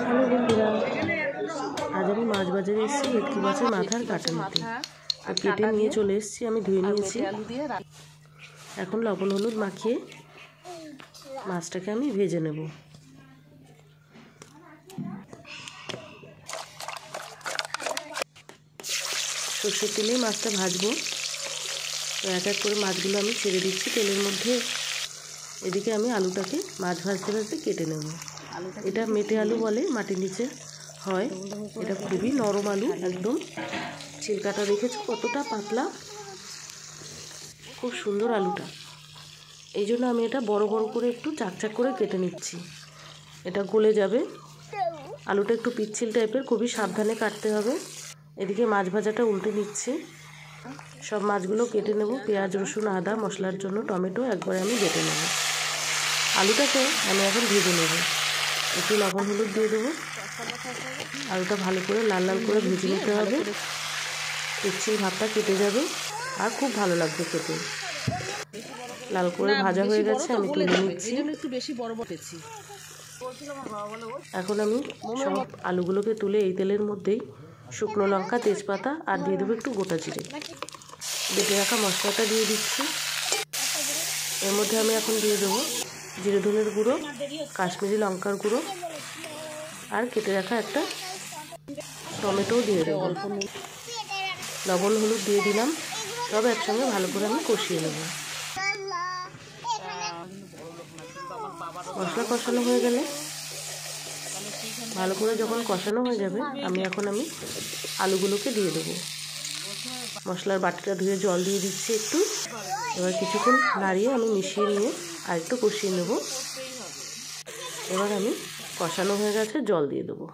Hello বন্ধুরা, আজ আমি মাছ বাজারে এসেছি ভেটকি মাছের মাথার কাটা নিতে। তো কেটে নিয়ে চলে এসেছি, আমি ধুয়ে নিয়েছি। এখন লবণ হলুদ মাখিয়ে মাছটাকে আমি ভেজে নেব। সর্ষের তেলেই মাছটা ভাজবো। তো এক এক করে মাছগুলো আমি ছেড়ে দিচ্ছি তেলের মধ্যে। এদিকে আমি আলুটাকে মাছ ভাজতে ভাজতে কেটে নেব। এটা মেটে আলু বলে, মাটির নিচে হয়। এটা খুবই নরম আলু, একদম ছিলকাটা দেখেছো কতটা পাতলা, খুব সুন্দর আলুটা। এই জন্য আমি এটা বড় বড় করে একটু চাকচাক করে কেটে নিচ্ছি। এটা গলে যাবে। আলুটা একটু পিচ্ছিল টাইপের, খুবই সাবধানে কাটতে হবে। এদিকে মাছ ভাজাটা উল্টে নিচ্ছি। সব মাছগুলো কেটে নেব। পেঁয়াজ রসুন আদা মশলার জন্য টমেটো একবারে আমি বেটে নেব। আলুটাকে আমি এখন ভেজে নেব। একটু লবণ হলুদ দিয়ে দেবো। আলুটা ভালো করে লাল লাল করে ভেজে নিতে হবে। পিচ্ছিল ভাবটা কেটে যাবে আর খুব ভালো লাগবে খেতে। লাল করে ভাজা হয়ে গেছে, আমি তুলে নিচ্ছি। এখন আমি সব আলুগুলোকে তুলে এই তেলের মধ্যেই শুকনো লঙ্কা তেজপাতা আর দিয়ে দেবো একটু গোটা জিরে। বেটে রাখা মশলাটা দিয়ে দিচ্ছি। এর মধ্যে আমি এখন দিয়ে দেবো জিরে ধনের গুঁড়ো, কাশ্মীরি লঙ্কার গুঁড়ো আর কেটে রাখা একটা টমেটোও দিয়ে দেবো। লবণ হলুদ দিয়ে দিলাম। সব একসঙ্গে ভালো করে আমি কষিয়ে নেব। মশলা কষানো হয়ে গেলে, ভালো করে যখন কষানো হয়ে যাবে, আমি আলুগুলোকে দিয়ে দেবো। মশলার বাটিটা ধুয়ে জল দিয়ে দিচ্ছি একটু। এবার কিছুক্ষণ নাড়িয়ে আমি মিশিয়ে নিয়ে আর একটু কষিয়ে নেব। এবার আমি কষানো হয়ে গেছে, জল দিয়ে দেবো।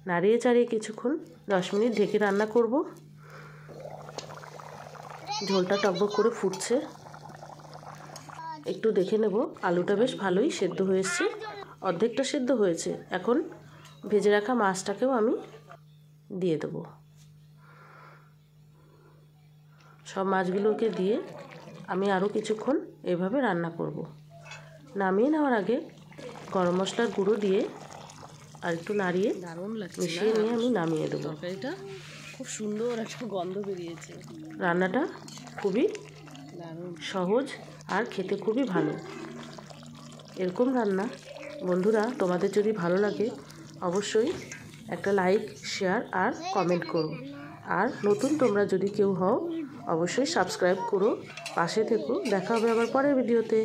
নাড়িয়ে চাড়িয়ে কিছুক্ষণ 10 মিনিট ঢেকে রান্না করব। ঝোলটা টকবক করে ফুটছে, একটু দেখে নেব। আলুটা বেশ ভালোই সেদ্ধ হয়েছে, অর্ধেকটা সেদ্ধ হয়েছে। এখন ভেজে রাখা মাছটাকেও আমি দিয়ে দেবো। সব মাছগুলোকে দিয়ে আমি আরও কিছুক্ষণ এভাবে রান্না করব। নামিয়ে নেওয়ার আগে গরম মশলার গুঁড়ো দিয়ে আর একটু নাড়িয়ে মিশিয়ে নিয়ে আমি নামিয়ে দেবো। তরকারিটা খুব সুন্দর একটা গন্ধ বেরিয়েছে। রান্নাটা খুবই সহজ আর খেতে খুবই ভালো। এরকম রান্না বন্ধুরা তোমাদের যদি ভালো লাগে, অবশ্যই একটা লাইক শেয়ার আর কমেন্ট করো। আর নতুন তোমরা যদি কেউ হও, অবশ্যই সাবস্ক্রাইব করো, পাশে থেকো। দেখা হবে আবার পরের ভিডিওতে।